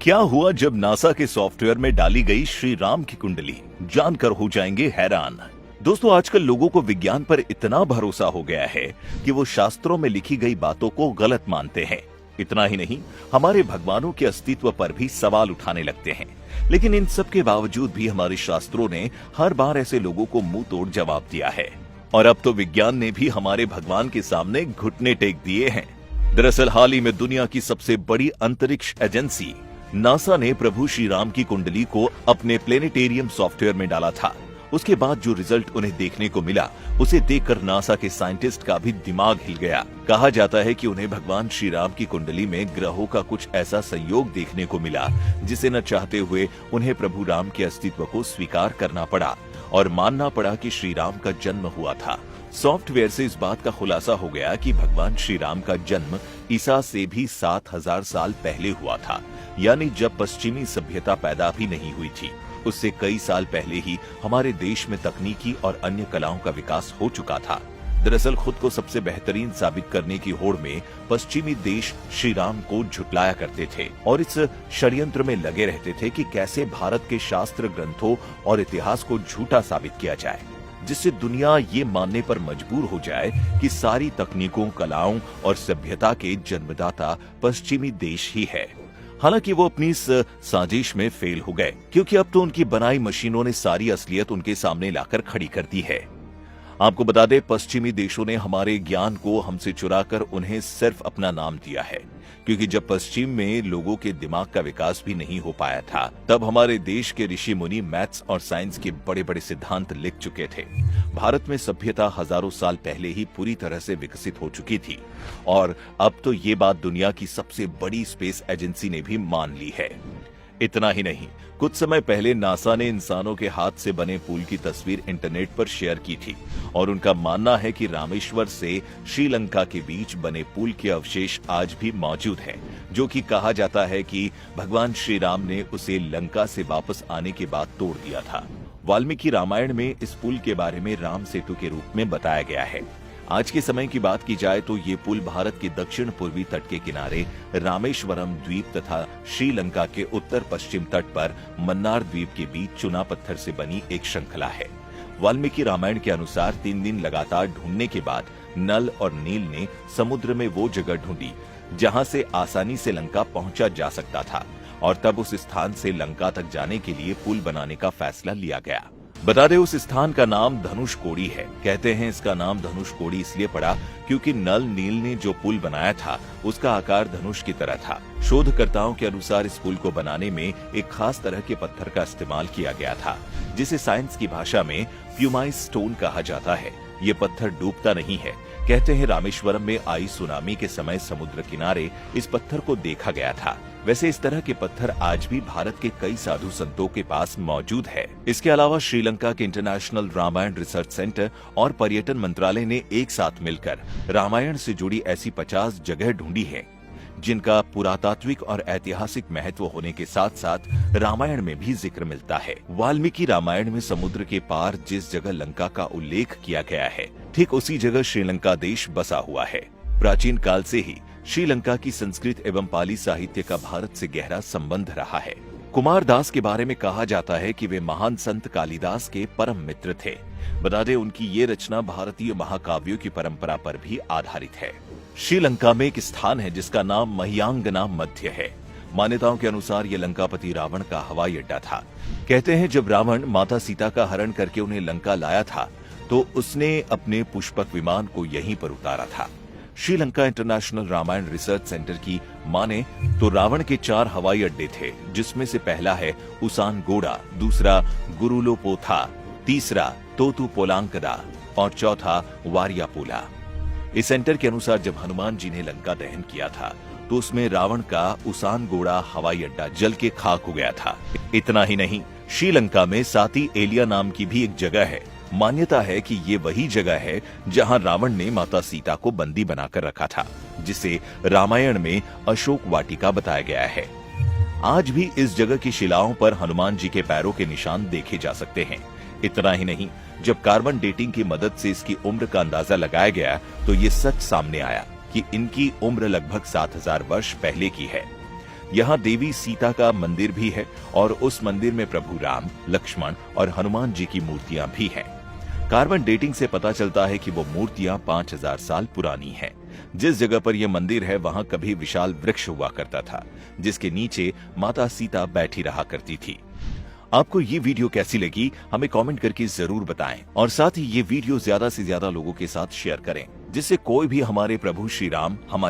क्या हुआ जब नासा के सॉफ्टवेयर में डाली गई श्री राम की कुंडली, जानकर हो जाएंगे हैरान। दोस्तों, आजकल लोगों को विज्ञान पर इतना भरोसा हो गया है कि वो शास्त्रों में लिखी गई बातों को गलत मानते हैं। इतना ही नहीं, हमारे भगवानों के अस्तित्व पर भी सवाल उठाने लगते हैं। लेकिन इन सब के बावजूद भी हमारे शास्त्रों ने हर बार ऐसे लोगों को मुंह तोड़ जवाब दिया है। और अब तो विज्ञान ने भी हमारे भगवान के सामने घुटने टेक दिए हैं। दरअसल हाल ही में दुनिया की सबसे बड़ी अंतरिक्ष एजेंसी नासा ने प्रभु श्री राम की कुंडली को अपने प्लेनेटेरियम सॉफ्टवेयर में डाला था। उसके बाद जो रिजल्ट उन्हें देखने को मिला, उसे देखकर नासा के साइंटिस्ट का भी दिमाग हिल गया। कहा जाता है कि उन्हें भगवान श्री राम की कुंडली में ग्रहों का कुछ ऐसा संयोग देखने को मिला जिसे न चाहते हुए उन्हें प्रभु राम के अस्तित्व को स्वीकार करना पड़ा और मानना पड़ा कि श्री राम का जन्म हुआ था। सॉफ्टवेयर से इस बात का खुलासा हो गया कि भगवान श्री राम का जन्म ईसा से भी 7000 साल पहले हुआ था, यानी जब पश्चिमी सभ्यता पैदा भी नहीं हुई थी। उससे कई साल पहले ही हमारे देश में तकनीकी और अन्य कलाओं का विकास हो चुका था। दरअसल खुद को सबसे बेहतरीन साबित करने की होड़ में पश्चिमी देश श्री राम को झुटलाया करते थे और इस षड्यंत्र में लगे रहते थे कि कैसे भारत के शास्त्र ग्रंथों और इतिहास को झूठा साबित किया जाए, जिससे दुनिया ये मानने पर मजबूर हो जाए कि सारी तकनीकों, कलाओं और सभ्यता के जन्मदाता पश्चिमी देश ही है। हालांकि वो अपनी इस साजिश में फेल हो गए, क्योंकि अब तो उनकी बनाई मशीनों ने सारी असलियत उनके सामने लाकर खड़ी कर दी है। आपको बता दें, पश्चिमी देशों ने हमारे ज्ञान को हमसे चुराकर उन्हें सिर्फ अपना नाम दिया है, क्योंकि जब पश्चिम में लोगों के दिमाग का विकास भी नहीं हो पाया था, तब हमारे देश के ऋषि मुनि मैथ्स और साइंस के बड़े बड़े सिद्धांत लिख चुके थे। भारत में सभ्यता हजारों साल पहले ही पूरी तरह से विकसित हो चुकी थी और अब तो ये बात दुनिया की सबसे बड़ी स्पेस एजेंसी ने भी मान ली है। इतना ही नहीं, कुछ समय पहले नासा ने इंसानों के हाथ से बने पुल की तस्वीर इंटरनेट पर शेयर की थी और उनका मानना है कि रामेश्वर से श्रीलंका के बीच बने पुल के अवशेष आज भी मौजूद हैं, जो कि कहा जाता है कि भगवान श्री राम ने उसे लंका से वापस आने के बाद तोड़ दिया था। वाल्मीकि रामायण में इस पुल के बारे में राम सेतु के रूप में बताया गया है। आज के समय की बात की जाए तो ये पुल भारत के दक्षिण पूर्वी तट के किनारे रामेश्वरम द्वीप तथा श्रीलंका के उत्तर पश्चिम तट पर मन्नार द्वीप के बीच चुना पत्थर से बनी एक श्रृंखला है। वाल्मीकि रामायण के अनुसार 3 दिन लगातार ढूंढने के बाद नल और नील ने समुद्र में वो जगह ढूंढी जहां से आसानी से लंका पहुंचा जा सकता था और तब उस स्थान से लंका तक जाने के लिए पुल बनाने का फैसला लिया गया। बता दें, उस स्थान का नाम धनुषकोडी है। कहते हैं इसका नाम धनुषकोडी इसलिए पड़ा क्योंकि नल नील ने जो पुल बनाया था उसका आकार धनुष की तरह था। शोधकर्ताओं के अनुसार इस पुल को बनाने में एक खास तरह के पत्थर का इस्तेमाल किया गया था, जिसे साइंस की भाषा में प्यूमाइस स्टोन कहा जाता है। ये पत्थर डूबता नहीं है। कहते हैं रामेश्वरम में आई सुनामी के समय समुद्र किनारे इस पत्थर को देखा गया था। वैसे इस तरह के पत्थर आज भी भारत के कई साधु संतों के पास मौजूद है। इसके अलावा श्रीलंका के इंटरनेशनल रामायण रिसर्च सेंटर और पर्यटन मंत्रालय ने एक साथ मिलकर रामायण से जुड़ी ऐसी 50 जगह ढूंढी है जिनका पुरातात्विक और ऐतिहासिक महत्व होने के साथ साथ रामायण में भी जिक्र मिलता है। वाल्मीकि रामायण में समुद्र के पार जिस जगह लंका का उल्लेख किया गया है, ठीक उसी जगह श्रीलंका देश बसा हुआ है। प्राचीन काल से ही श्रीलंका की संस्कृत एवं पाली साहित्य का भारत से गहरा संबंध रहा है। कुमार दास के बारे में कहा जाता है कि वे महान संत कालिदास के परम मित्र थे। बता दें, उनकी ये रचना भारतीय महाकाव्यों की परंपरा पर भी आधारित है। श्रीलंका में एक स्थान है जिसका नाम महियांगना मध्य है। मान्यताओं के अनुसार यह लंकापति रावण का हवाई अड्डा था। कहते हैं जब रावण माता सीता का हरण करके उन्हें लंका लाया था तो उसने अपने पुष्पक विमान को यहीं पर उतारा था। Sri Lanka international Ramayana research centre की माने तो रावण के 4 हवाई अड्डे थे, जिसमें से पहला है उसानगोड़ा, दूसरा गुरुलोपोथा, तीसरा तोतु पोलांकदा और चौथा वारियापोला। इस सेंटर के अनुसार जब हनुमान जी ने लंका दहन किया था तो उसमें रावण का उसानगोड़ा हवाई अड्डा जल के खाक हो गया था। इतना ही नहीं, श्रीलंका में साती एलिया नाम की भी एक जगह है। मान्यता है कि ये वही जगह है जहां रावण ने माता सीता को बंदी बनाकर रखा था, जिसे रामायण में अशोक वाटिका बताया गया है। आज भी इस जगह की शिलाओं पर हनुमान जी के पैरों के निशान देखे जा सकते हैं। इतना ही नहीं, जब कार्बन डेटिंग की मदद से इसकी उम्र का अंदाजा लगाया गया तो ये सच सामने आया कि इनकी उम्र लगभग 7000 वर्ष पहले की है। यहाँ देवी सीता का मंदिर भी है और उस मंदिर में प्रभु राम, लक्ष्मण और हनुमान जी की मूर्तियां भी हैं। कार्बन डेटिंग से पता चलता है कि वो मूर्तियां 5000 साल पुरानी हैं। जिस जगह पर यह मंदिर है वहां कभी विशाल वृक्ष हुआ करता था, जिसके नीचे माता सीता बैठी रहा करती थी। आपको ये वीडियो कैसी लगी हमें कमेंट करके जरूर बताएं और साथ ही ये वीडियो ज्यादा से ज्यादा लोगों के साथ शेयर करें, जिससे कोई भी हमारे प्रभु श्री राम, हमारी